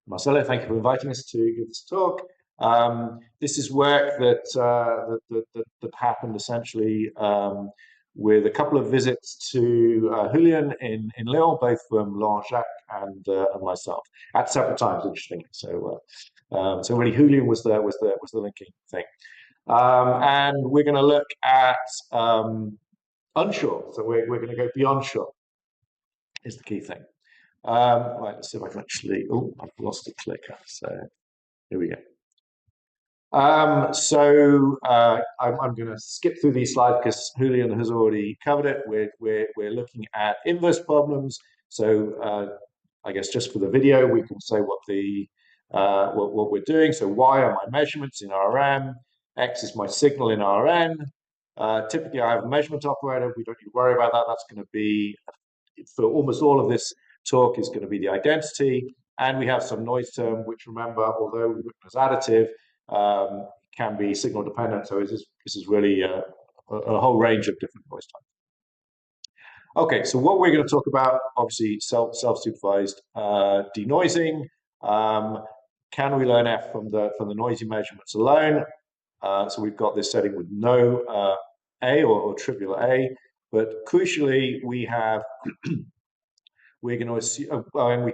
Marcelo, thank you for inviting us to give this talk. This is work that happened essentially with a couple of visits to Julian in Lyon, both from Laurent, Jacques, and myself at separate times. Interestingly, so really Julian was the linking thing, and we're going to look at onshore. So we're going to go beyond shore is the key thing. Right, let's see if I can actually. Oh, I've lost a clicker. So here we go. I'm going to skip through these slides because Julian has already covered it. We're looking at inverse problems. So I guess just for the video, we can say what we're doing. So Y are my measurements in RM. X is my signal in Rn. Typically, I have a measurement operator. We don't need to worry about that. That's going to be, for almost all of this talk, is going to be the identity. And we have some noise term, which, remember, although written as additive, can be signal dependent. So this is really a whole range of different noise types. Okay, so what we're going to talk about, obviously, self-supervised denoising. Can we learn F from the noisy measurements alone? So we've got this setting with no A or trivial A, but crucially we have we're going to assume, and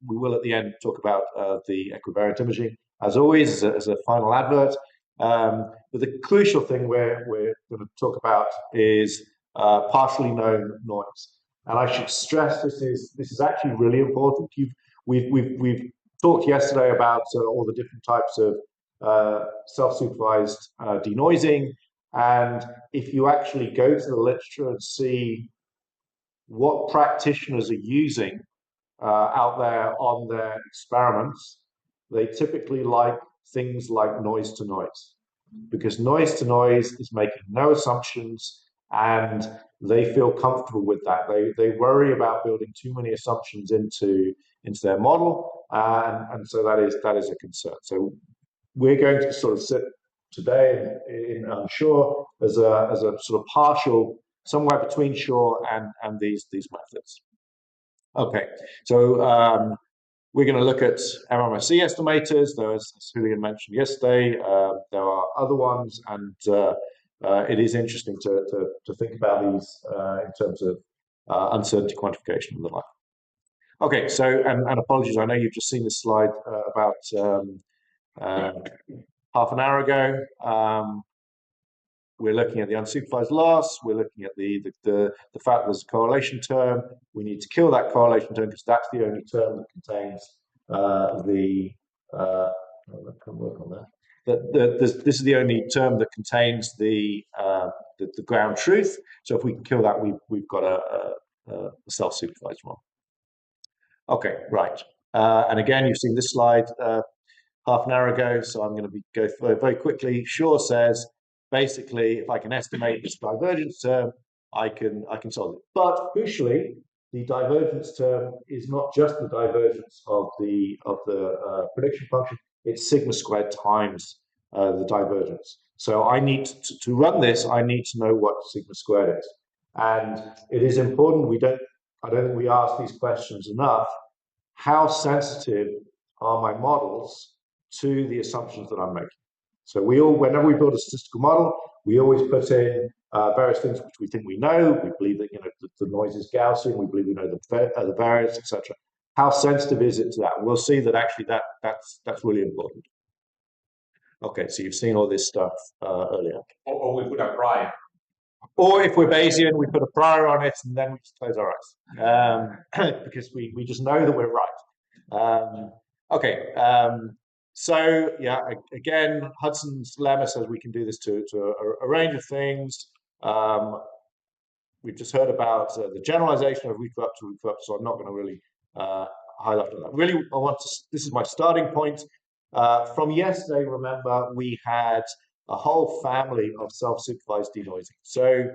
we will at the end talk about the equivariant imaging as always as a final advert. But the crucial thing we're going to talk about is partially known noise, and I should stress this is actually really important. We've talked yesterday about all the different types of self-supervised denoising, and if you actually go to the literature and see what practitioners are using out there on their experiments, they typically like things like noise to noise, because noise to noise is making no assumptions and they feel comfortable with that. They worry about building too many assumptions into their model, and so that is a concern. So we're going to sort of sit today in Shore as a sort of partial, somewhere between Shore and these methods. Okay, so we're going to look at MMSE estimators. There, as Julian mentioned yesterday, there are other ones, and it is interesting to think about these in terms of uncertainty quantification and the like. Okay, so and apologies, I know you've just seen this slide about half an hour ago. We're looking at the unsupervised loss. We're looking at the fact there's a correlation term. We need to kill that correlation term because that's the only term that contains this is the only term that contains the ground truth. So if we can kill that, we've got a self-supervised one. Okay, right. And again, you've seen this slide half an hour ago, so I'm going to go very quickly. Shore says, basically, if I can estimate this divergence term, I can solve it. But crucially, the divergence term is not just the divergence of the prediction function; it's sigma squared times the divergence. So I need to run this. I need to know what sigma squared is, and it is important. I don't think we ask these questions enough. How sensitive are my models to the assumptions that I'm making? So whenever we build a statistical model, we always put in various things which we think we know. We believe that the noise is Gaussian. We believe we know the variance, etc. How sensitive is it to that? We'll see that actually that's really important. Okay, so you've seen all this stuff earlier. Or we put a prior. Or if we're Bayesian, we put a prior on it and then we just close our eyes because we just know that we're right. Okay. So yeah, again, Hudson's lemma says we can do this to a range of things. We've just heard about the generalization of recorrupt to recorrupt, so I'm not going to really highlight on that. Really, this is my starting point. From yesterday, remember, we had a whole family of self-supervised denoising. So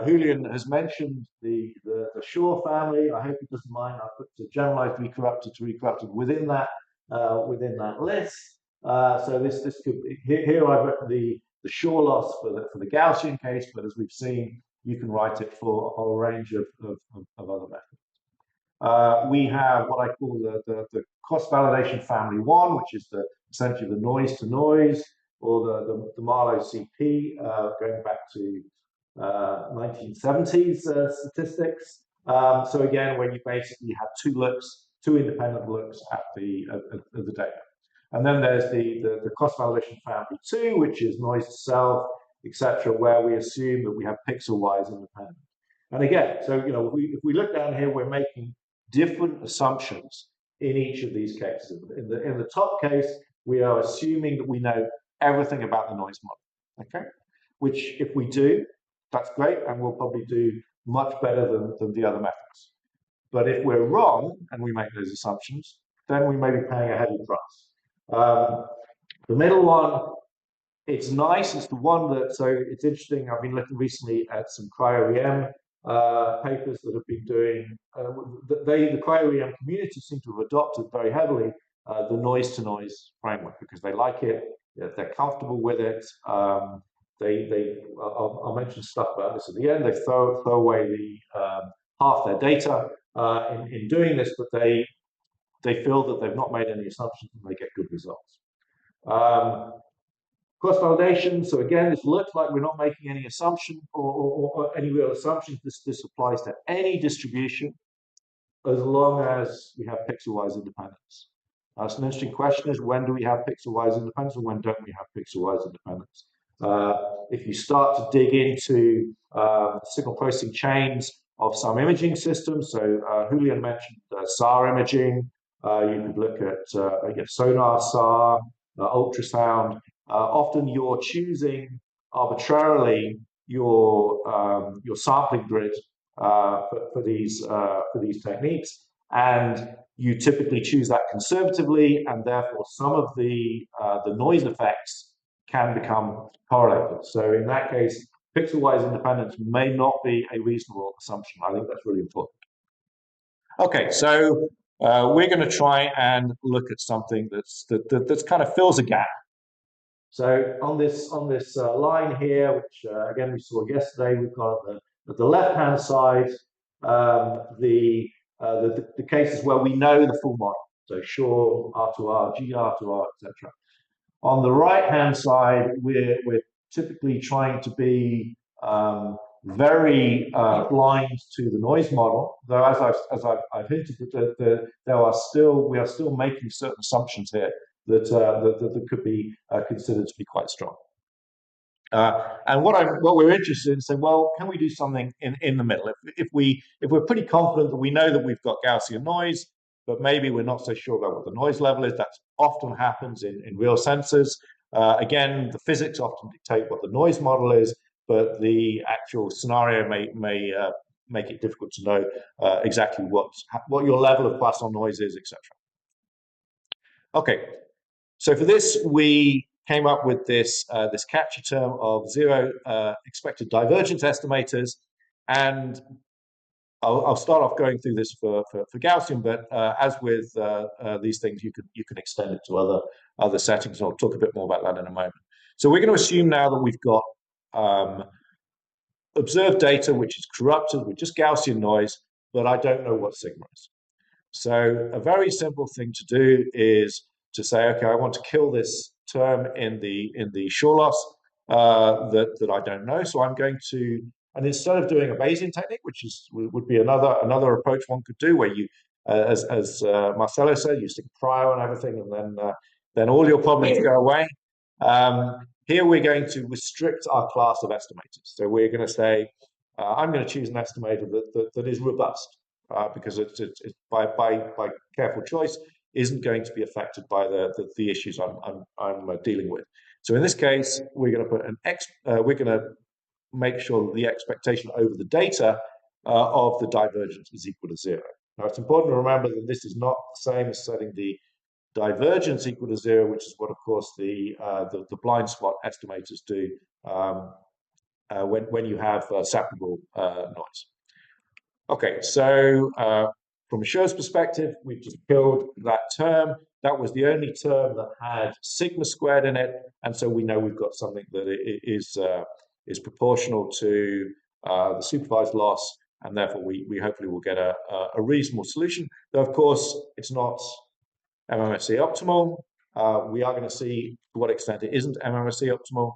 Julian has mentioned the Shore family. I hope he doesn't mind. I put the generalized recorrupted to recorrupted within that list. So this could be, here I've written the Shore loss for the Gaussian case, but as we've seen, you can write it for a whole range of other methods. We have what I call the cross validation family one, which is essentially the noise to noise, or the Marlow CP, going back to 1970s statistics. So again, when you basically have two independent looks at the data. And then there's the cross-validation family 2, which is noise to self, etc., where we assume that we have pixel-wise independence. And again, so if we look down here, we're making different assumptions in each of these cases. In the top case, we are assuming that we know everything about the noise model. Okay, which if we do, that's great, and we'll probably do much better than the other methods. But if we're wrong and we make those assumptions, then we may be paying a heavy price. The middle one, it's nice. It's the one that, so it's interesting. I've been looking recently at some cryo-EM papers that have been doing, the cryo-EM community seem to have adopted very heavily the noise-to-noise framework because they like it, they're comfortable with it. I'll mention stuff about this at the end. They throw away half their data in doing this, but they feel that they've not made any assumptions and they get good results. Cross-validation, so again, this looks like we're not making any assumption or any real assumptions. This applies to any distribution as long as we have pixel-wise independence. So an interesting question is, when do we have pixel-wise independence and when don't we have pixel-wise independence? If you start to dig into signal processing chains of some imaging systems, so Julian mentioned SAR imaging, you could look at sonar SAR, ultrasound. Often you're choosing arbitrarily your sampling grid for these techniques, and you typically choose that conservatively, and therefore some of the noise effects can become correlated. So in that case, pixel-wise independence may not be a reasonable assumption. I think that's really important. Okay, so we're going to try and look at something that's kind of fills a gap. So on this line here, which again we saw yesterday, we've got at the left-hand side the cases where we know the full model. So Shaw, R2R, GR2R, etc. On the right-hand side, we're typically trying to be very blind to the noise model. Though, as I've hinted, we are still making certain assumptions here that could be considered to be quite strong. And what we're interested in saying, well, can we do something in the middle? If we're pretty confident that we know that we've got Gaussian noise, but maybe we're not so sure about what the noise level is. That often happens in real sensors. Again, the physics often dictate what the noise model is, but the actual scenario may make it difficult to know exactly what your level of Poisson noise is, etc. Okay, so for this we came up with this catchy term of zero expected divergence estimators, and I'll start off going through this for Gaussian, but as with these things, you can extend it to other settings. I'll talk a bit more about that in a moment. So we're going to assume now that we've got observed data which is corrupted with just Gaussian noise, but I don't know what sigma is. So a very simple thing to do is to say, okay, I want to kill this term in the Shaw loss that I don't know. So I'm going to, and instead of doing a Bayesian technique, which would be another approach one could do, where you, as Marcelo said, you stick cryo and everything, and then all your problems go away. Here we're going to restrict our class of estimators. So we're going to say, I'm going to choose an estimator that is robust, because it's by careful choice isn't going to be affected by the issues I'm dealing with. So in this case, we're going to put we're going to make sure that the expectation over the data of the divergence is equal to 0. Now, it's important to remember that this is not the same as setting the divergence equal to 0, which is what, of course, the blind spot estimators do when you have separable noise. Okay, so from Schur's perspective, we've just killed that term. That was the only term that had sigma squared in it, and so we know we've got something that is proportional to the supervised loss and therefore we hopefully will get a reasonable solution. Though, of course, it's not MMSE optimal. We are going to see to what extent it isn't MMSE optimal.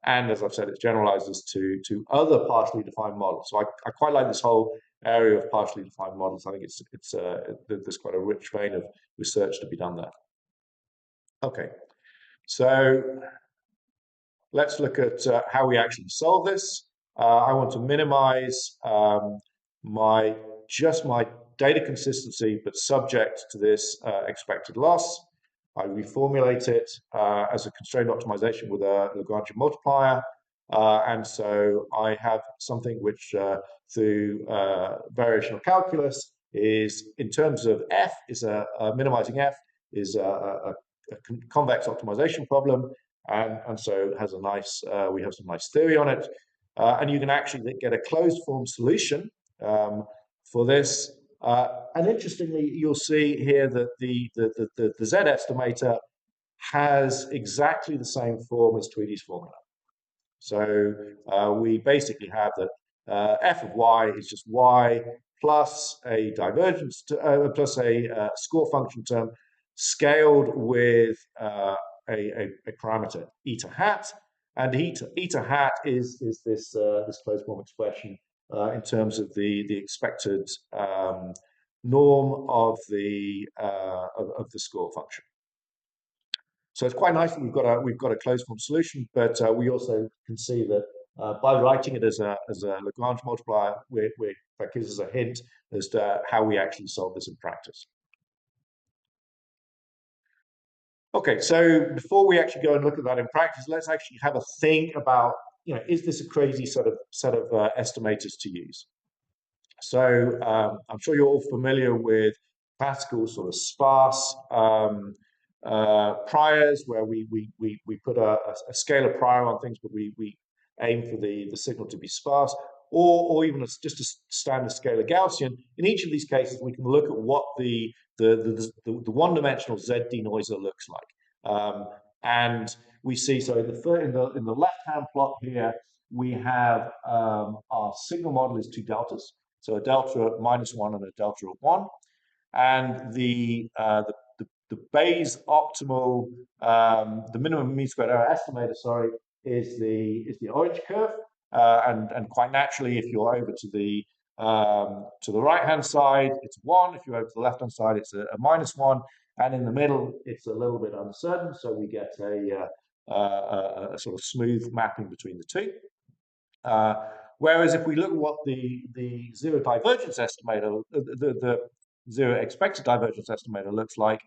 And as I've said, it generalizes to other partially defined models. So I quite like this whole area of partially defined models. I think there's quite a rich vein of research to be done there. Okay, so let's look at how we actually solve this. I want to minimize my data consistency, but subject to this expected loss. I reformulate it as a constrained optimization with a Lagrangian multiplier. And so I have something which, through variational calculus, is in terms of f, is minimizing f, is a convex optimization problem. And so it has a nice, we have some nice theory on it. And you can actually get a closed form solution for this. And interestingly, you'll see here that the Z estimator has exactly the same form as Tweedy's formula. So we basically have that f of y is just y plus a divergence, plus a score function term scaled with a parameter eta hat, and eta hat is this closed form expression in terms of the expected norm of the score function. So it's quite nice that we've got a closed form solution, but we also can see that by writing it as a Lagrange multiplier, that gives us a hint as to how we actually solve this in practice. Okay, so before we actually go and look at that in practice, let's actually have a think about, is this a crazy set of estimators to use? So I'm sure you're all familiar with classical sort of sparse priors, where we put a scalar prior on things, but we aim for the signal to be sparse, or even just a standard scalar Gaussian. In each of these cases, we can look at what the one-dimensional Z denoiser looks like, and we see. So in the left-hand plot here, we have our signal model is two deltas, so a delta of -1 and a delta of 1, and the Bayes optimal, the minimum mean squared error estimator, sorry, is the orange curve, and quite naturally, if you're over to the right hand side, it's 1. If you're over to the left hand side, it's a -1, and in the middle, it's a little bit uncertain. So we get a sort of smooth mapping between the two. Whereas if we look at what the zero divergence estimator, the zero expected divergence estimator looks like,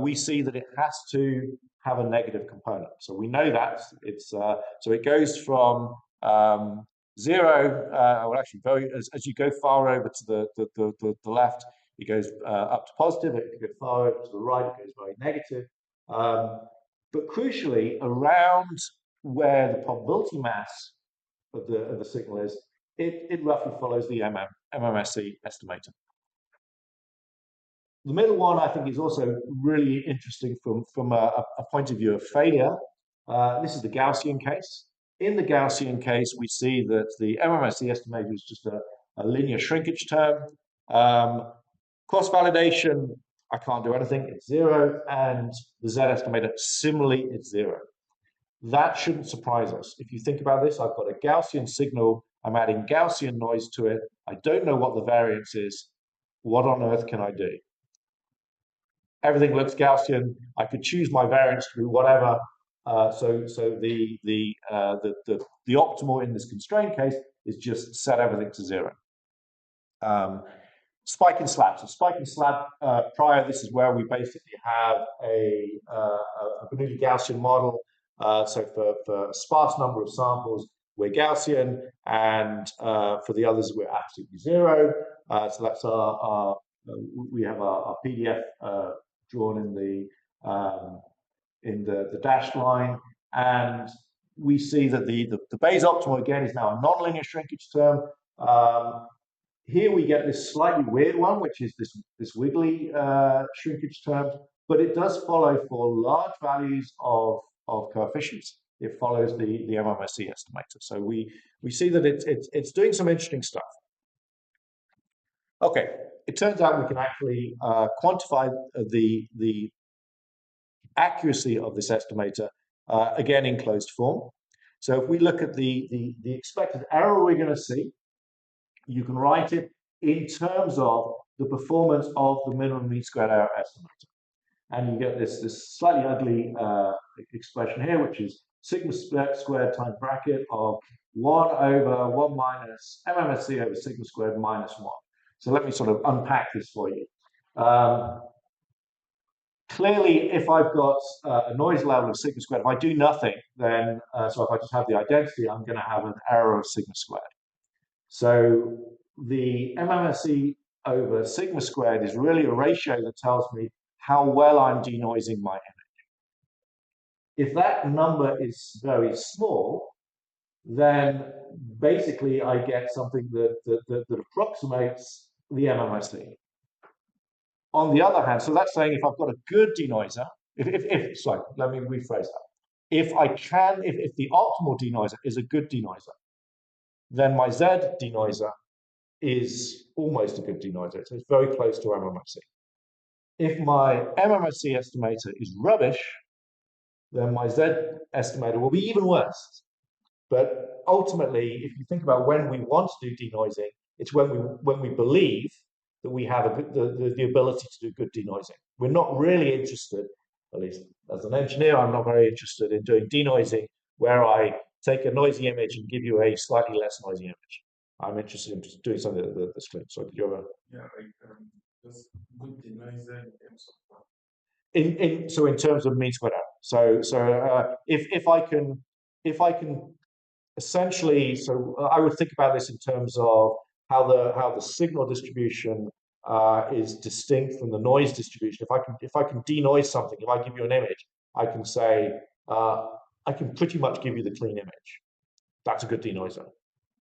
we see that it has to have a negative component. So we know that it's so it goes from 0. Well, actually, as you go far over to the left, it goes up to positive. If you go far over to the right, it goes very negative. But crucially, around where the probability mass of the signal is, it roughly follows the MMSE estimator. The middle one, I think, is also really interesting from a point of view of failure. This is the Gaussian case. In the Gaussian case, we see that the MMSE estimator is just a linear shrinkage term. Cross-validation, I can't do anything, it's 0, and the Z estimator, similarly, it's 0. That shouldn't surprise us. If you think about this, I've got a Gaussian signal, I'm adding Gaussian noise to it, I don't know what the variance is, what on earth can I do? Everything looks Gaussian, I could choose my variance to be whatever, so the optimal in this constraint case is just set everything to 0. Spike and slab. So spike and slab prior, this is where we basically have a Bernoulli Gaussian model. So for a sparse number of samples, we're Gaussian, and for the others, we're absolutely 0. So that's we have our PDF drawn in the dashed line, and we see that the Bayes optimal again is now a nonlinear shrinkage term. Here we get this slightly weird one, which is this wiggly shrinkage term, but it does follow for large values of coefficients. it follows the MMSE estimator. So we see that it's doing some interesting stuff. Okay, it turns out we can actually quantify the accuracy of this estimator again in closed form. So if we look at the expected error we're going to see, you can write it in terms of the performance of the minimum mean squared error estimator. And you get this slightly ugly expression here, which is sigma squared times bracket of 1 over 1 minus MMSE over sigma squared minus 1. So let me sort of unpack this for you. Clearly, if I've got a noise level of sigma squared, if I do nothing, then, so if I just have the identity, I'm going to have an error of sigma squared. So the MMSE over sigma squared is really a ratio that tells me how well I'm denoising my image. If that number is very small, then basically I get something that approximates the MMSE. On the other hand, so that's saying if I've got a good denoiser, sorry, let me rephrase that. If the optimal denoiser is a good denoiser, then my Z denoiser is almost a good denoiser. It's very close to MMSE. If my MMSE estimator is rubbish, then my Z estimator will be even worse. But ultimately, if you think about when we want to do denoising, it's when we believe that we have the ability to do good denoising. We're not really interested, at least as an engineer, I'm not very interested in doing denoising where I take a noisy image and give you a slightly less noisy image. I'm interested in just doing something that's clean. So did you ever? Yeah, like just good denoiser in terms of what? In terms of mean squared error. So if I can essentially, so I would think about this in terms of how the signal distribution is distinct from the noise distribution. If I can denoise something, if I give you an image, I can say I can pretty much give you the clean image. That's a good denoiser.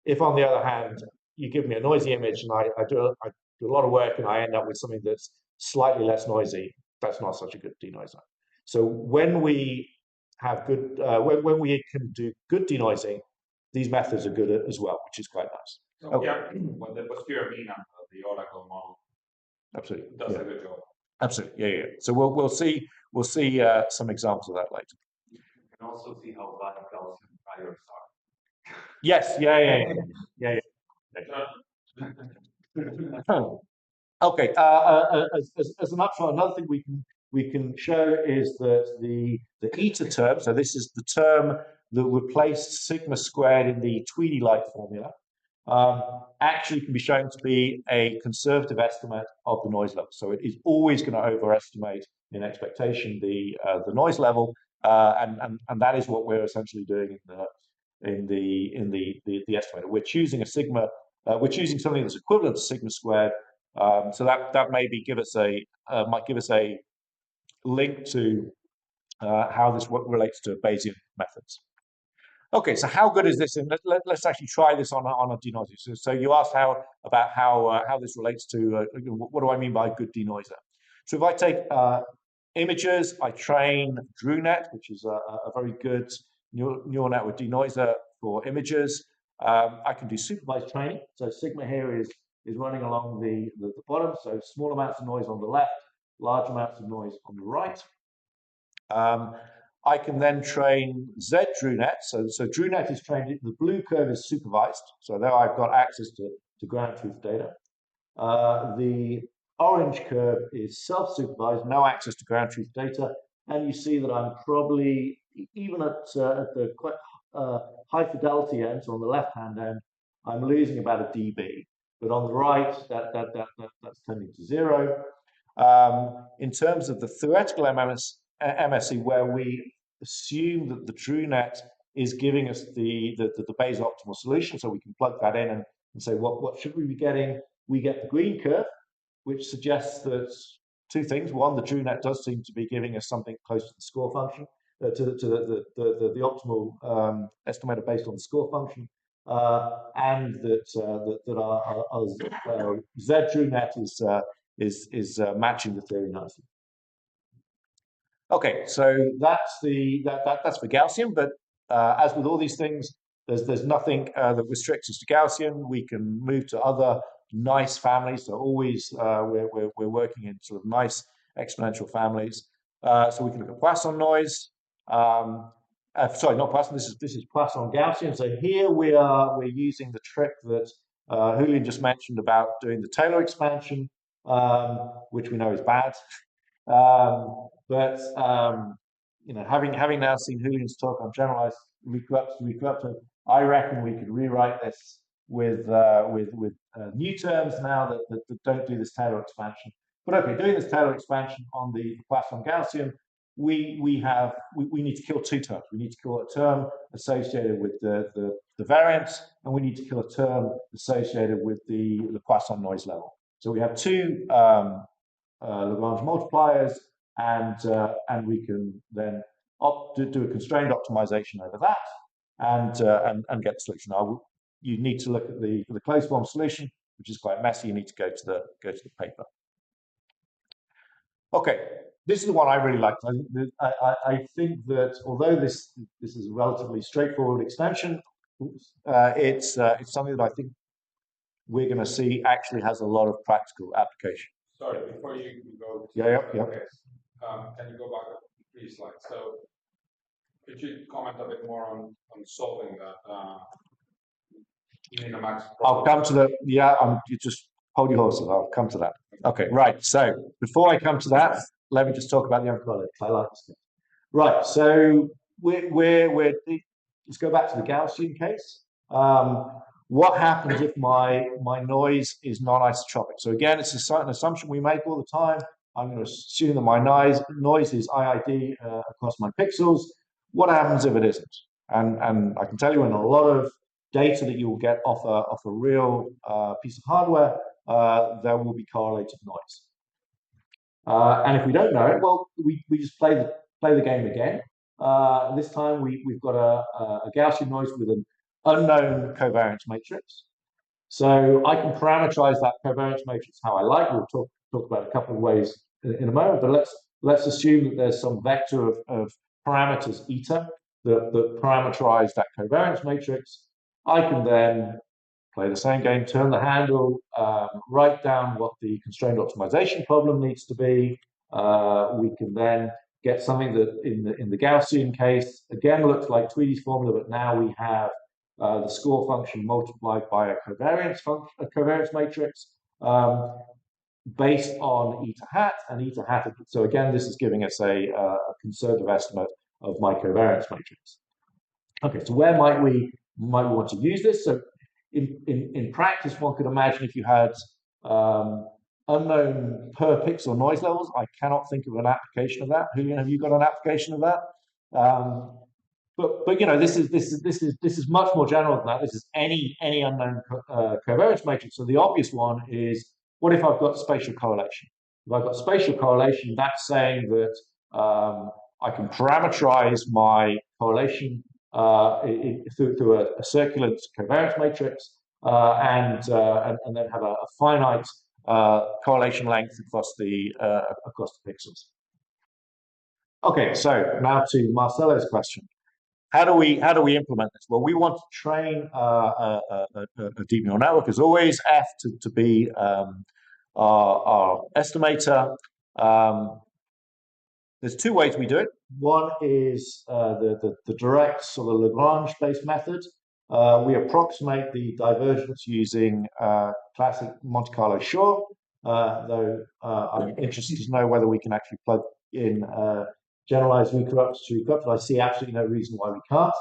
If on the other hand you give me a noisy image and I do a lot of work and I end up with something that's slightly less noisy, that's not such a good denoiser. So when we have good, when we can do good denoising, these methods are good as well, which is quite nice. So okay. Yeah, when the posterior mean of the Oracle model absolutely does a good job. Absolutely, yeah. So we'll see some examples of that later. You can also see how bad Gaussian priors are. Yes, yeah. Okay. As an upshot, another thing we can show is that the eta term. So this is the term that replaced sigma squared in the Tweedy-like formula. Actually can be shown to be a conservative estimate of the noise level. So it is always going to overestimate in expectation the noise level, and that is what we're essentially doing in the estimator. We're choosing a sigma. We're choosing something that's equivalent to sigma squared. So that maybe might give us a link to how this relates to Bayesian methods. Okay, so how good is this? And let's actually try this on a denoiser. So you asked about how this relates to what do I mean by good denoiser? So if I take images, I train DrewNet, which is a very good neural network denoiser for images. I can do supervised training. So sigma here is running along the bottom. So small amounts of noise on the left, large amounts of noise on the right. I can then train Z DrewNet. So DrewNet is trained, the blue curve is supervised. So there I've got access to ground truth data. The orange curve is self-supervised, no access to ground truth data. And you see that I'm probably, even at the quite high fidelity ends, on the left-hand end, I'm losing about a dB. But on the right, that's tending to 0. In terms of the theoretical MSE, where we assume that the DrewNet is giving us the Bayes optimal solution, so we can plug that in and say what should we be getting? We get the green curve, which suggests that two things. One, the DrewNet does seem to be giving us something close to the score function, to the optimal estimator based on the score function, and that our Z DrewNet is matching the theory nicely. Okay, so that's for Gaussian, but as with all these things, there's nothing that restricts us to Gaussian. We can move to other nice families. So always we're working in sort of nice exponential families. So we can look at Poisson noise. Sorry, not Poisson. This is Poisson Gaussian. So here we're using the trick that Julian just mentioned about doing the Taylor expansion, which we know is bad. But having now seen Julian's talk on generalized recorruption, I reckon we could rewrite this with new terms now that don't do this Taylor expansion. But okay, doing this Taylor expansion on the Poisson Gaussian, we need to kill two terms. We need to kill a term associated with the variance, and we need to kill a term associated with the Poisson noise level. So we have two Lagrange multipliers, and we can then do a constrained optimization over that, and get the solution. Now, you need to look at the closed form solution, which is quite messy. You need to go to the paper. Okay, this is the one I really like. I think that although this is a relatively straightforward extension, it's something that I think we're going to see actually has a lot of practical application. Sorry, before you go. Yeah. Can you go back up to 3 slides? So, could you comment a bit more on solving that minimax problem? I'll come to the you just hold your horses. I'll come to that. Okay, right. So before I come to that, let me just talk about the uncorrelated. I like this. Right. So let's go back to the Gaussian case. What happens if my noise is non-isotropic? So again, it's an assumption we make all the time. I'm going to assume that my noise is IID across my pixels. What happens if it isn't? And I can tell you in a lot of data that you will get off a real piece of hardware, there will be correlated noise. And if we don't know it, well, we just play the game again. This time we've got a Gaussian noise with an unknown covariance matrix. So I can parameterize that covariance matrix how I like. We'll talk about a couple of ways in a moment, but let's assume that there's some vector of parameters eta that parameterize that covariance matrix. I can then play the same game, turn the handle, write down what the constrained optimization problem needs to be. We can then get something that in the Gaussian case, again, looks like Tweedy's formula, but now we have the score function multiplied by a covariance matrix based on eta hat and eta hat. So again, this is giving us a conservative estimate of my covariance matrix. Okay, so where might we want to use this? So in practice, one could imagine if you had unknown per pixel noise levels. I cannot think of an application of that. Julian, have you got an application of that? But this is much more general than that. This is any unknown covariance matrix. So the obvious one is, what if I've got spatial correlation? If I've got spatial correlation, that's saying that I can parameterize my correlation through a circulant covariance matrix and then have a finite correlation length across the pixels. Okay, so now to Marcelo's question. How do we implement this? Well, we want to train a deep neural network, as always, F to be our estimator. There's two ways we do it. One is the direct sort of Lagrange-based method. We approximate the divergence using classic Monte Carlo Shor, though I'm interested to know whether we can actually plug in generalized recorruption to recorruption. I see absolutely no reason why we can't.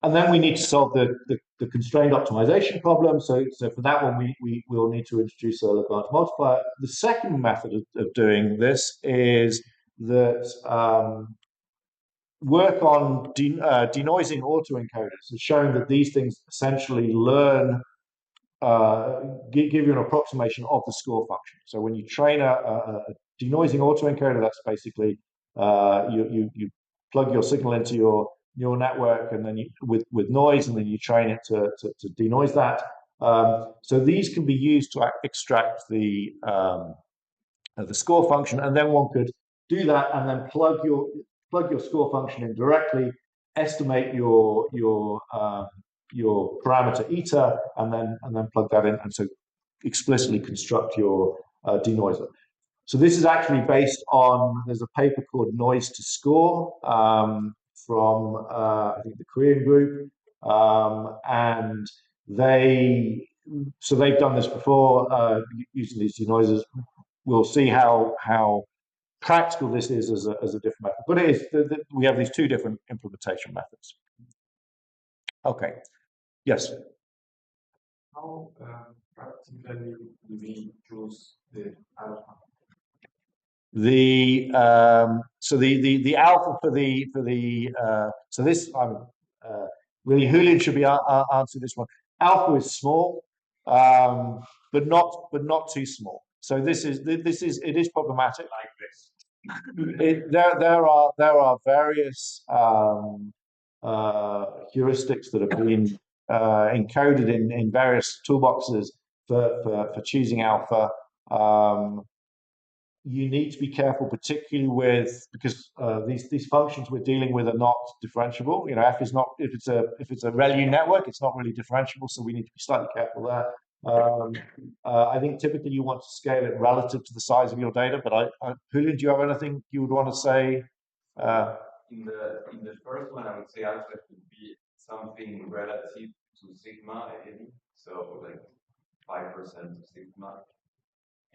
And then we need to solve the constrained optimization problem. So for that one, we will need to introduce a Lagrange multiplier. The second method of doing this is that work on denoising autoencoders has shown that these things essentially learn, give you an approximation of the score function. So when you train a denoising autoencoder, that's basically you plug your signal into your neural network, and then with noise, and then you train it to denoise that. So these can be used to extract the score function, and then one could do that and then plug plug your score function in directly, estimate your parameter eta, and then plug that in, and so explicitly construct your denoiser. So this is actually based on, there's a paper called Noise to Score from I think the Korean group, and they've done this before using these denoisers. We'll see how practical this is as a different method, but it is we have these two different implementation methods. Okay, yes. How practically do we choose the alpha? The alpha for the so this really Julian should be answer this one. Alpha is small, but not too small. So it is problematic. Like this. There are various heuristics that have been encoded in various toolboxes for choosing alpha. You need to be careful, particularly because these functions we're dealing with are not differentiable. You know, f is not, if it's a ReLU network, it's not really differentiable, so we need to be slightly careful there. I think typically you want to scale it relative to the size of your data, but Julian, do you have anything you would want to say? In the first one, I would say alpha would be something relative to sigma, so like 5% of sigma.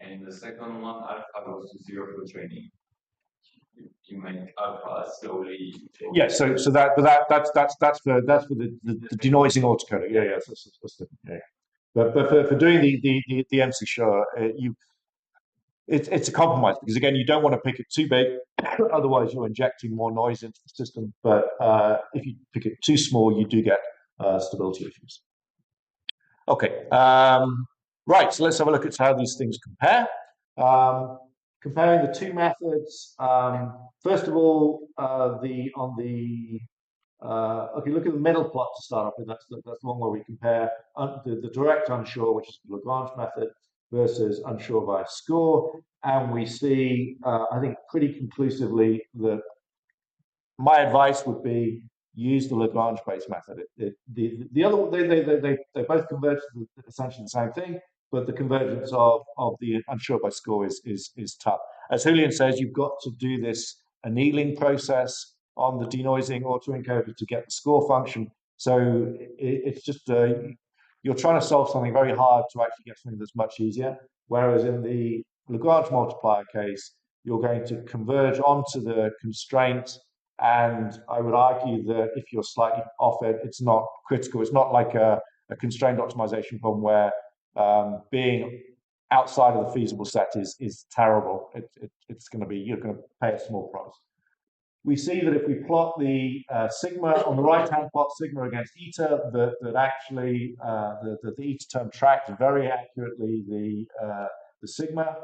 And in the second one, alpha goes to 0 for training. You make alpha slowly. Yes, that's for the denoising autocoder. Yeah, that's different. But for doing the MC sure, it's a compromise, because again, you don't want to pick it too big, otherwise you're injecting more noise into the system. But if you pick it too small, you do get stability issues. Okay, right. So let's have a look at how these things compare. Comparing the two methods. First of all, okay, look at the middle plot to start off with. That's the one where we compare the direct unsure, which is the Lagrange method, versus unsure via score, and we see, I think, pretty conclusively that my advice would be use the Lagrange-based method. The other, they both converge to essentially the same thing, but the convergence of the unsure by score is tough. As Julian says, you've got to do this annealing process on the denoising autoencoder to get the score function. So it's just you're trying to solve something very hard to actually get something that's much easier. Whereas in the Lagrange multiplier case, you're going to converge onto the constraint. And I would argue that if you're slightly off it, it's not critical. It's not like a constrained optimization problem where being outside of the feasible set is terrible. It's going to be, you're going to pay a small price. We see that if we plot the sigma on the right-hand plot, sigma against eta, that actually the eta term tracks very accurately the sigma.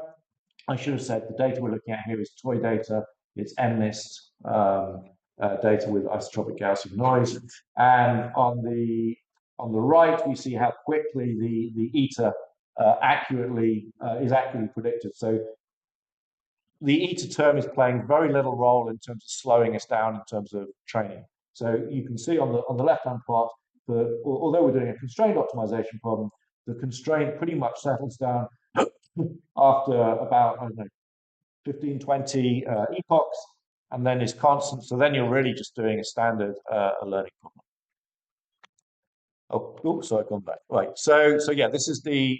I should have said the data we're looking at here is toy data. It's MNIST data with isotropic Gaussian noise, and on the right we see how quickly the eta is accurately predicted. So the eta term is playing very little role in terms of slowing us down in terms of training. So you can see on the left-hand plot that although we're doing a constrained optimization problem, the constraint pretty much settles down after about, I don't know, 15, 20 epochs, and then is constant. So then you're really just doing a standard learning problem. Oh, sorry, I've gone back. Right. So yeah, this is the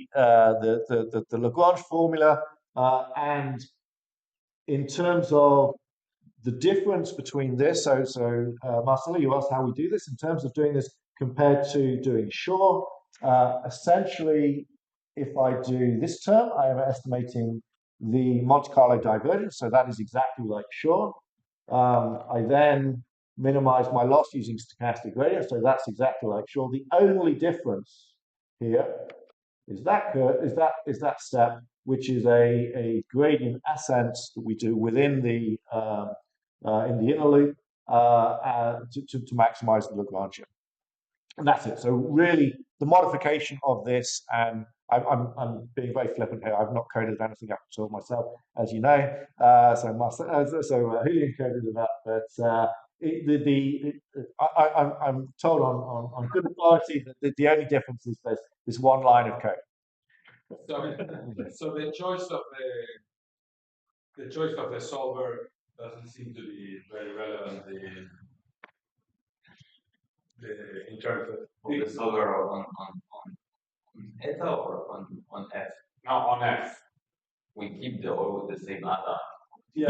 Lagrange formula, and in terms of the difference between this, so Marcelo, you asked how we do this in terms of doing this compared to doing Shor. Essentially, if I do this term, I am estimating the Monte Carlo divergence, so that is exactly like Shor. I then minimize my loss using stochastic gradient, so that's exactly like Shor. The only difference here is that step, which is a gradient ascent that we do within the in the inner loop to maximize the Lagrangian. And that's it. So really, the modification of this and I'm being very flippant here. I've not coded anything up at all myself, as you know. Julian coded it up, but I'm told on good authority that the only difference is there's this one line of code. So the choice of the solver doesn't seem to be very relevant in terms of the solver on eta or on F. No, on F. We keep the same ATA. Yeah.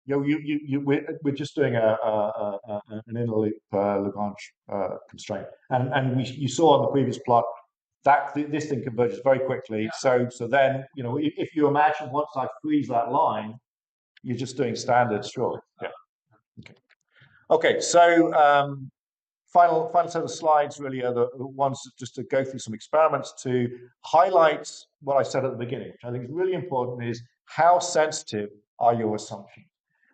We're just doing an inner loop Lagrange constraint, and you saw on the previous plot that this thing converges very quickly. So then if you imagine once I freeze that line, you're just doing standards, surely. Yeah. Okay. So final set of slides really are the ones just to go through some experiments to highlight what I said at the beginning, which I think is really important, is how sensitive are your assumptions.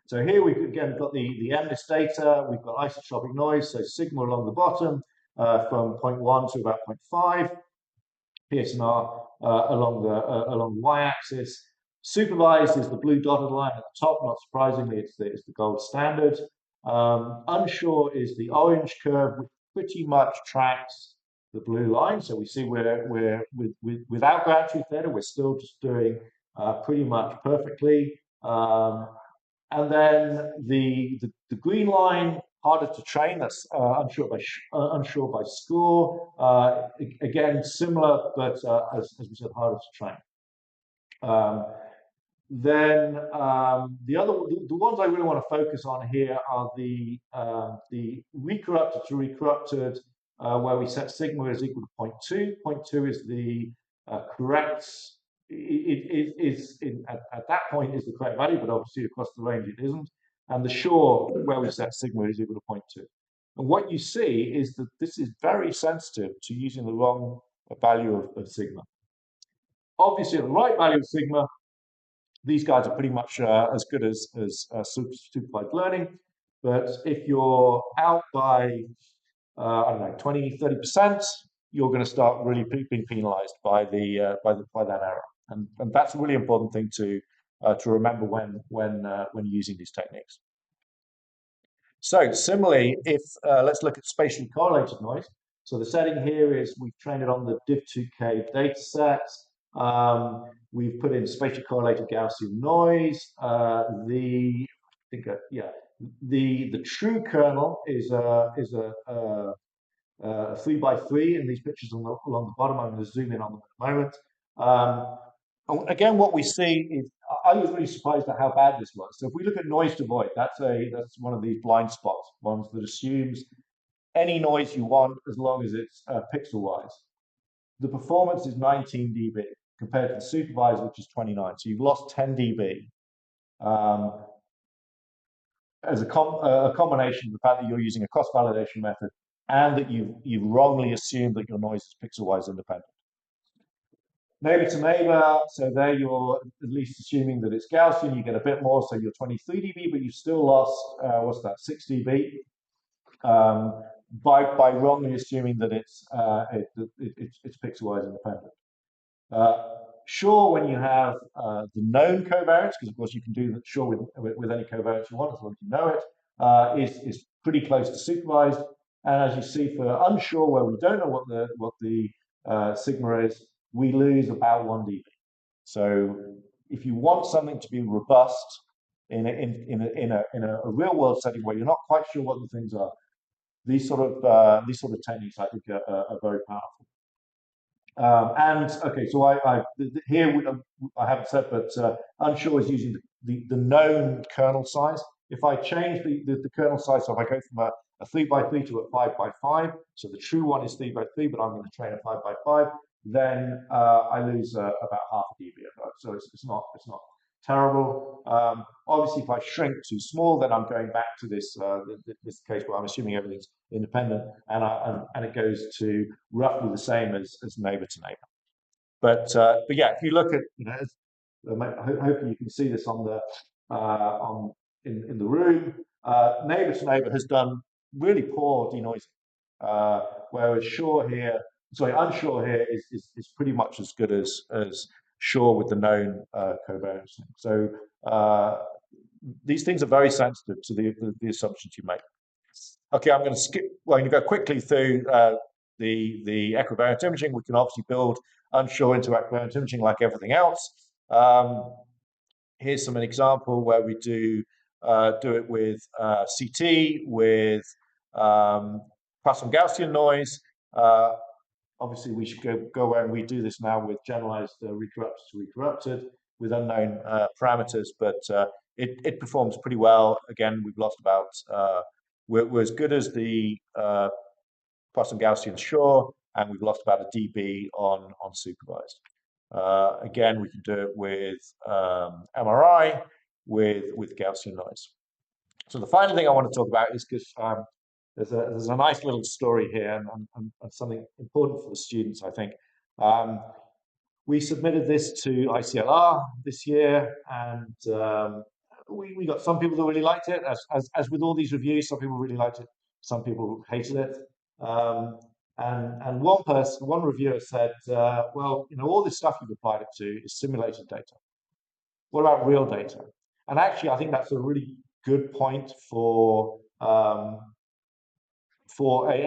So here we've again got the MNIST data, we've got isotropic noise, so sigma along the bottom from 0.1 to about 0.5, PSNR along the y-axis. Supervised is the blue dotted line at the top, not surprisingly, it's the gold standard. Unsure is the orange curve, which pretty much tracks the blue line. So we see we're without ground truth theta, we're still just doing pretty much perfectly. And then the green line, harder to train. That's unsure by score. Again, similar, but as we said, harder to train. Then the ones I really want to focus on here are the recorrupted to recorrupted, where we set sigma is equal to 0.2. 0.2 is the correct. At that point is the correct value, but obviously across the range it isn't. And the Shore, where we set sigma is equal to 0.2. And what you see is that this is very sensitive to using the wrong value of sigma. Obviously, at the right value of sigma, these guys are pretty much as good as supervised learning. But if you're out by, I don't know, 20, 30%, you're going to start really being penalized by that error. And that's a really important thing to remember when using these techniques. So similarly, if let's look at spatially correlated noise. So the setting here is we've trained it on the div2k data set. We've put in spatially correlated Gaussian noise. The true kernel is a 3x3 in these pictures along the bottom. I'm going to zoom in on them in a moment. Again, what we see is, I was really surprised at how bad this was. So if we look at noise to void, that's one of these blind spots, ones that assumes any noise you want as long as it's pixel-wise. The performance is 19 dB compared to the supervised, which is 29. So you've lost 10 dB as a combination of the fact that you're using a cross validation method and that you've wrongly assumed that your noise is pixel-wise independent. Neighbor to neighbor, so there you're at least assuming that it's Gaussian, you get a bit more, so you're 23 dB, but you've still lost, 6 dB by wrongly assuming that it's pixel-wise independent. Sure, when you have the known covariance, because of course you can do that sure with any covariance you want as long as you know it, is pretty close to supervised. And as you see for unsure, where we don't know what the sigma is, we lose about 1 dB. So if you want something to be robust in a real world setting where you're not quite sure what the things are, these sort of techniques I think are very powerful. And okay, so I haven't said, but unsure is using the known kernel size. If I change the kernel size, so if I go from a 3x3 to a 5x5, so the true one is 3x3, but I'm going to train a 5x5, then I lose about half a dB. So it's not terrible. Obviously, if I shrink too small, then I'm going back to this case where I'm assuming everything's independent, and it goes to roughly the same as neighbor to neighbor. But yeah, if you look at, hopefully you can see this on the in the room. Neighbor to neighbor has done really poor denoising, whereas Shore here sorry, unsure here is pretty much as good as sure with the known covariance. So these things are very sensitive to the assumptions you make. Okay, I'm going to skip. Well, I'm going to go quickly through the equivariant imaging. We can obviously build unsure into equivariant imaging like everything else. Here's an example where we do it with CT, with Poisson-Gaussian noise. Obviously, we should go and we do this now with generalized recorrupted to recorrupted with unknown parameters, but it performs pretty well. Again, we've lost about, we're as good as the Poisson-Gaussian sure, and we've lost about a dB on supervised. Again, we can do it with MRI, with Gaussian noise. So the final thing I want to talk about is because there's a nice little story here and something important for the students, I think. We submitted this to ICLR this year, and we got some people that really liked it. As with all these reviews, some people really liked it, some people hated it. And one reviewer said, well, all this stuff you've applied it to is simulated data. What about real data? And actually, I think that's a really good point for a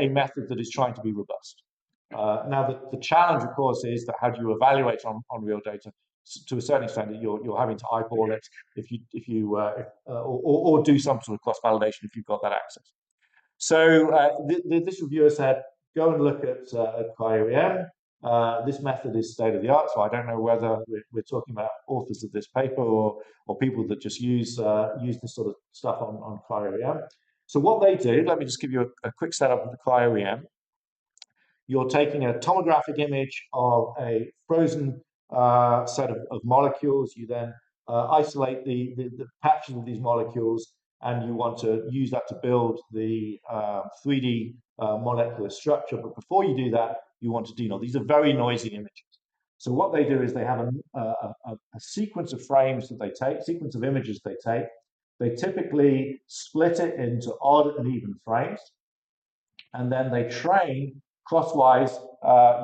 method that is trying to be robust. Now, the challenge, of course, is that how do you evaluate on real data? To a certain extent, you're having to eyeball it or do some sort of cross validation if you've got that access. So this reviewer said, go and look at cryo-EM. This method is state of the art, so I don't know whether we're talking about authors of this paper or people that just use this sort of stuff on cryo-EM. So what they do, let me just give you a quick setup of the cryo-EM. You're taking a tomographic image of a frozen set of molecules. You then isolate the patches of these molecules, and you want to use that to build the 3D molecular structure. But before you do that, you want to denoise. These are very noisy images. So what they do is they have a sequence of frames that they take, sequence of images they take. They typically split it into odd and even frames, and then they train crosswise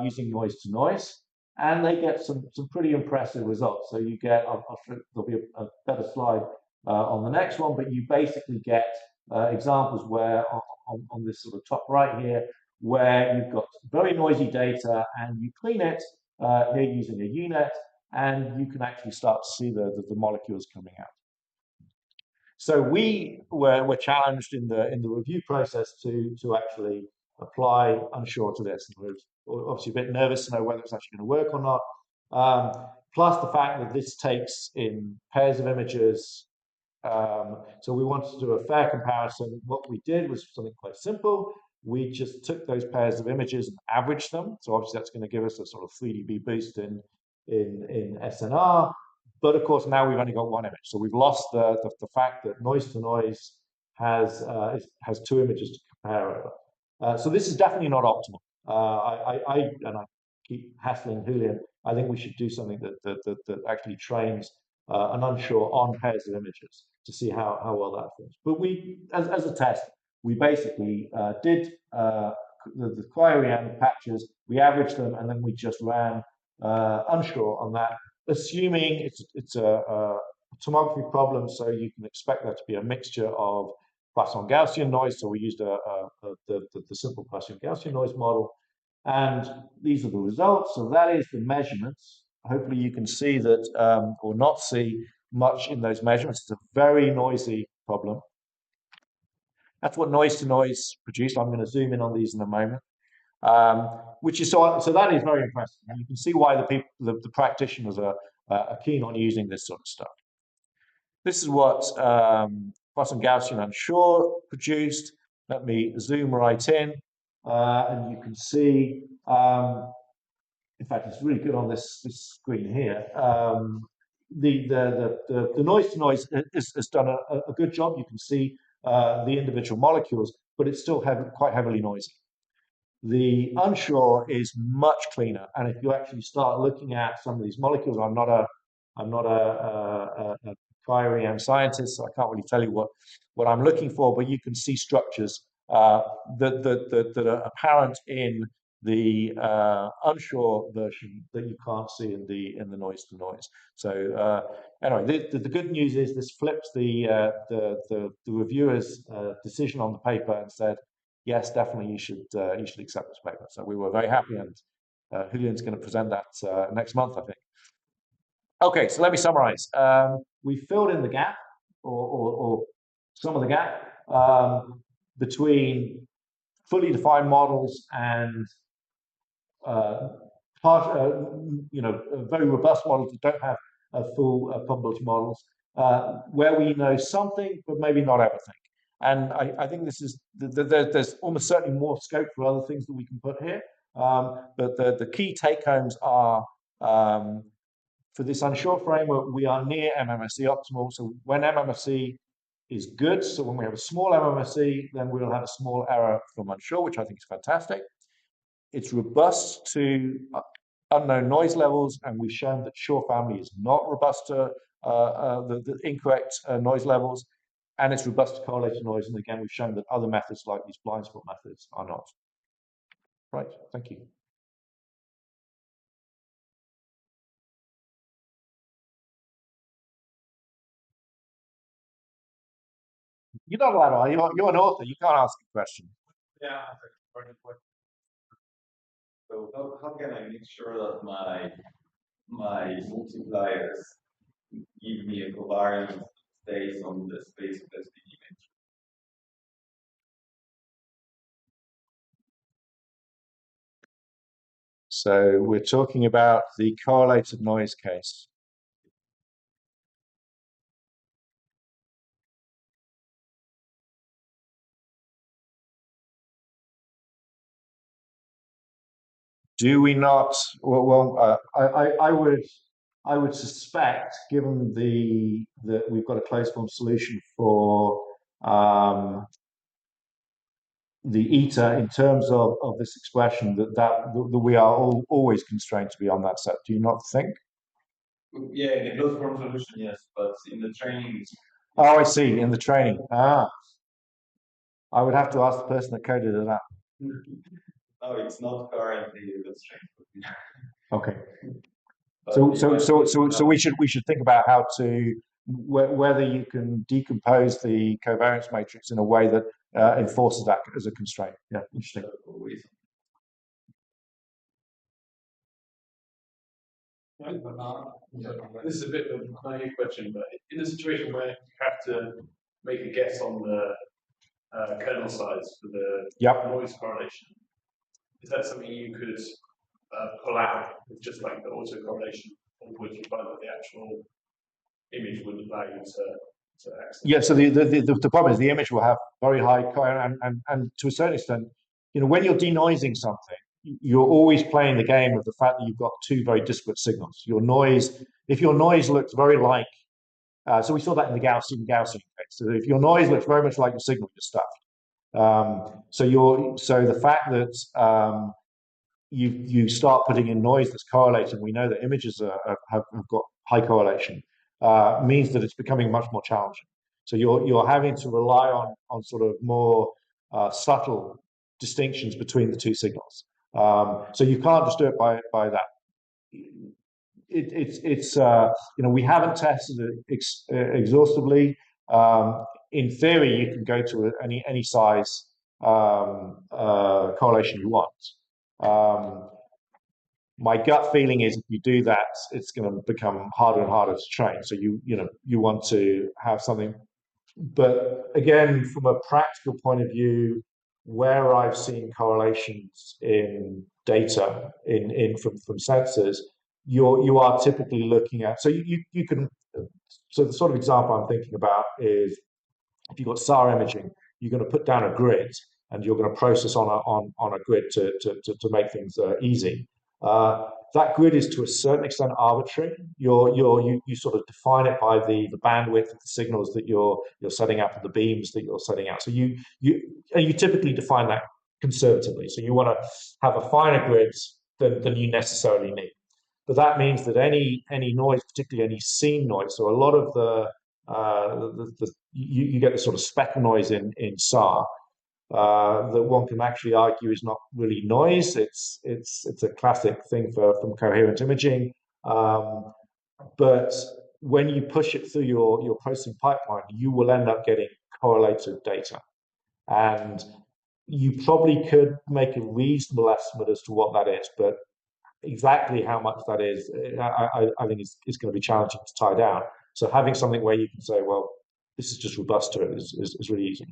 using noise to noise, and they get some pretty impressive results. So you get, there'll be a better slide on the next one, but you basically get examples where on this sort of top right here, where you've got very noisy data and you clean it here using a unit, and you can actually start to see the molecules coming out. So we were challenged in the review process to actually apply unsure to this. And we're obviously a bit nervous to know whether it's actually going to work or not. Plus the fact that this takes in pairs of images. So we wanted to do a fair comparison. What we did was something quite simple. We just took those pairs of images and averaged them. So obviously that's going to give us a sort of 3 dB boost in SNR. But of course, now we've only got one image. So we've lost the fact that noise to noise has two images to compare over. So this is definitely not optimal. I keep hassling Julian. I think we should do something that actually trains an unsure on pairs of images to see how well that feels. But we, as a test, we basically did the cryo-EM patches, we averaged them, and then we just ran unsure on that, assuming it's a tomography problem, so you can expect there to be a mixture of Poisson-Gaussian noise. So we used the simple Poisson-Gaussian noise model, and these are the results. So that is the measurements. Hopefully you can see that, or not see much in those measurements. It's a very noisy problem. That's what noise to noise produced. I'm going to zoom in on these in a moment. Which is so that is very impressive. And you can see why the practitioners are keen on using this sort of stuff. This is what Poisson-Gaussian unsure produced. Let me zoom right in, and you can see. In fact, it's really good on this screen here. The noise to noise has done a good job. You can see the individual molecules, but it's still quite heavily noisy. The unsure is much cleaner, and if you actually start looking at some of these molecules, I'm not a cryo-EM scientist, so I can't really tell you what I'm looking for, but you can see structures that are apparent in the unsure version that you can't see in the noise to noise. So anyway, the good news is this flips the reviewer's decision on the paper and said, yes, definitely you should accept this paper. So we were very happy, and Julian's going to present that next month, I think. Okay, so let me summarize. We filled in the gap, or some of the gap, between fully defined models and very robust models that don't have full probability models, where we know something but maybe not everything. And I think this is there's almost certainly more scope for other things that we can put here. But the key take homes are, for this unsure framework, we are near MMSE optimal. So when MMSE is good, so when we have a small MMSE, then we'll have a small error from unsure, which I think is fantastic. It's robust to unknown noise levels, and we've shown that sure family is not robust to the incorrect noise levels, and it's robust to correlated noise. And again, we've shown that other methods like these blind spot methods are not. Right, thank you. You're not allowed to. You're an author. You can't ask a question. Yeah. So how can I make sure that my multipliers give me a covariance based on the space of the image? So we're talking about the correlated noise case. Do we not? Well, I would suspect, given that we've got a closed form solution for the eta in terms of this expression, that we are always constrained to be on that set. Do you not think? Yeah, in the closed form solution, yes, but in the training. Oh, I see. In the training. I would have to ask the person that coded it up. No, it's not currently a constraint. Okay. So we should think about how to whether you can decompose the covariance matrix in a way that enforces that as a constraint. Yeah, interesting. This is a bit of a naive question, but in a situation where you have to make a guess on the kernel size for the noise correlation, is that something you could pull out with just like the autocorrelation, or would you find that the actual image wouldn't allow you to access? Yeah, so the problem is the image will have very high and to a certain extent, when you're denoising something, you're always playing the game of the fact that you've got two very disparate signals. If your noise looks very like, so we saw that in the Gaussian case. So if your noise looks very much like your signal, you're stuffed. So the fact that you start putting in noise that's correlated, we know that images have got high correlation, means that it's becoming much more challenging. So you're having to rely on sort of more subtle distinctions between the two signals. So you can't just do it by that. We haven't tested it exhaustively. In theory, you can go to any size correlation you want. My gut feeling is if you do that, it's going to become harder and harder to train. So you want to have something. But again, from a practical point of view, where I've seen correlations in data from sensors, you are typically looking at. So you can. So the sort of example I'm thinking about is if you've got SAR imaging, you're going to put down a grid and you're going to process on a grid to make things easy. That grid is to a certain extent arbitrary. You sort of define it by the bandwidth of the signals that you're setting up and the beams that you're setting out. So you typically define that conservatively. So you want to have a finer grid than you necessarily need. But that means that any noise, particularly any scene noise, so a lot of you get the sort of speckle noise in SAR. that one can actually argue is not really noise. It's a classic thing from coherent imaging. But when you push it through your processing pipeline, you will end up getting correlated data. And you probably could make a reasonable estimate as to what that is, but exactly how much that is, I think it's going to be challenging to tie down. So having something where you can say, well, this is just robust to it is really easy.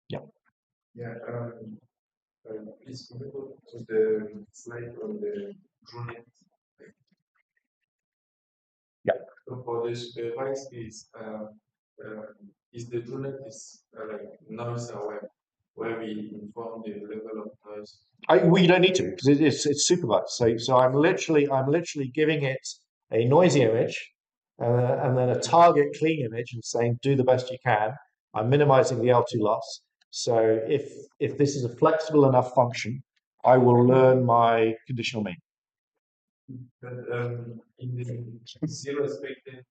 Yeah. Yeah. Please go to the slide on the Julian. Yeah. So for this device is the Julian is like noise aware, where we inform the level of noise. We don't need to because it's supervised. So I'm literally giving it a noisy image and then a target clean image and saying do the best you can. I'm minimizing the L2 loss. So if this is a flexible enough function, I will learn my conditional mean. But in the zero expected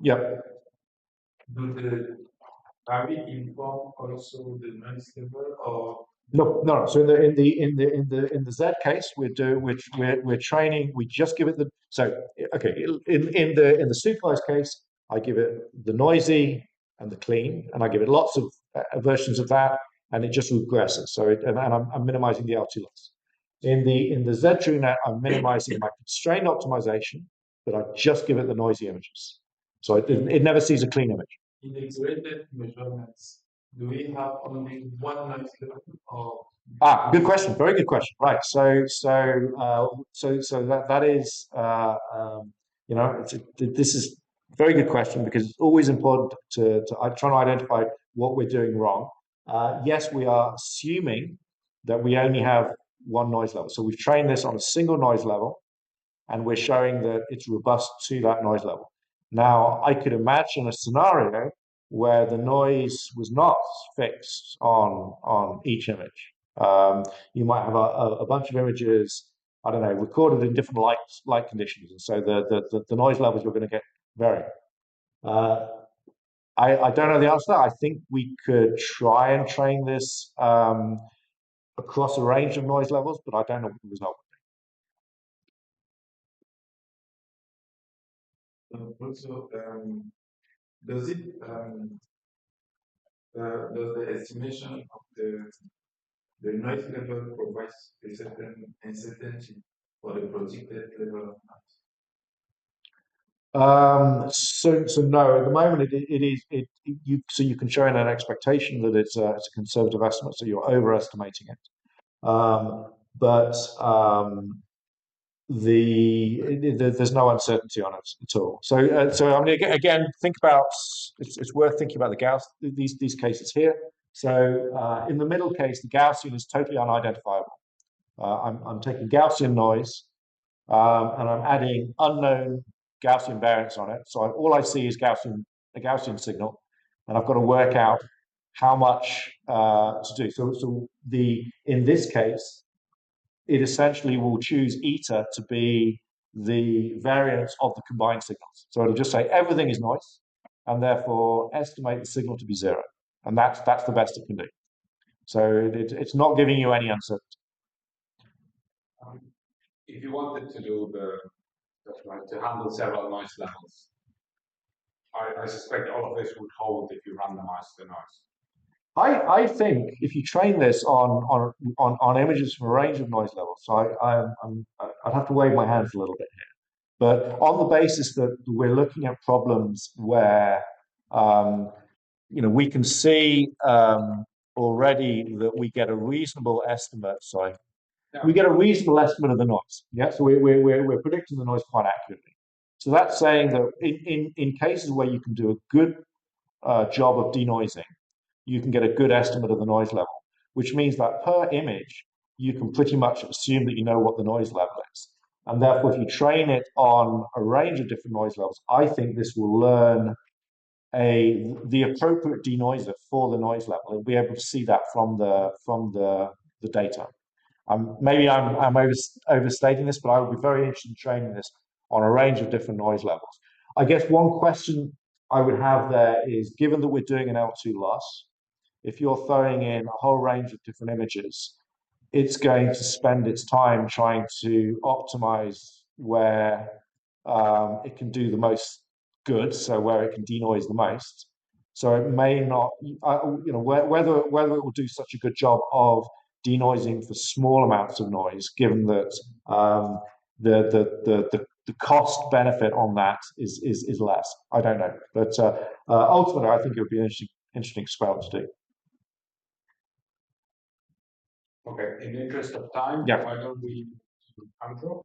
Yep. Are we inform also the noise level or no? So in the Z case, we're training. We just give it the okay. In the supervised case, I give it the noisy and the clean, and I give it lots of versions of that, and it just regresses. So and I'm minimizing the L2 loss. In the Z TrueNet, I'm minimizing my constrained optimization, but I just give it the noisy images. So it never sees a clean image. In the graded measurements, do we have only one noise level or? Good question. Very good question. Right. So that is this is a very good question because it's always important to try to identify what we're doing wrong. Yes, we are assuming that we only have one noise level. So we've trained this on a single noise level, and we're showing that it's robust to that noise level. Now, I could imagine a scenario where the noise was not fixed on each image. You might have a bunch of images, I don't know, recorded in different light conditions, and so the noise levels you're going to get vary. I don't know the answer to that. I think we could try and train this across a range of noise levels, but I don't know what the result would be. Also, does the estimation of the noise level provides a certain uncertainty for the projected level of noise? So no, at the moment you can show in an expectation that it's a conservative estimate, so you're overestimating it. But there's no uncertainty on it at all. So I mean again think about it's worth thinking about the Gauss these cases here. So in the middle case, the Gaussian is totally unidentifiable. I'm taking Gaussian noise and I'm adding unknown Gaussian variance on it. So all I see is a Gaussian signal, and I've got to work out how much to do. So in this case, it essentially will choose eta to be the variance of the combined signals. So it'll just say everything is noise, and therefore estimate the signal to be zero, and that's the best it can do. So it's not giving you any uncertainty. If you wanted to do to handle several noise levels, I suspect all of this would hold if you randomize the noise. I think if you train this on images from a range of noise levels, so I'd have to wave my hands a little bit here, but on the basis that we're looking at problems where we can see already that we get a reasonable estimate. Sorry. Yeah. We get a reasonable estimate of the noise. Yeah, so we're predicting the noise quite accurately. So that's saying that in cases where you can do a good job of denoising, you can get a good estimate of the noise level, which means that per image, you can pretty much assume that you know what the noise level is. And therefore, if you train it on a range of different noise levels, I think this will learn the appropriate denoiser for the noise level and be able to see that from the data. Maybe I'm overstating this, but I would be very interested in training this on a range of different noise levels. I guess one question I would have there is, given that we're doing an L2 loss, if you're throwing in a whole range of different images, it's going to spend its time trying to optimize where it can do the most good, so where it can denoise the most. So it may not, whether it will do such a good job of denoising for small amounts of noise, given that the cost benefit on that is less. I don't know, but ultimately, I think it would be an interesting experiment to do. Okay, in the interest of time, yeah. Why don't we intro?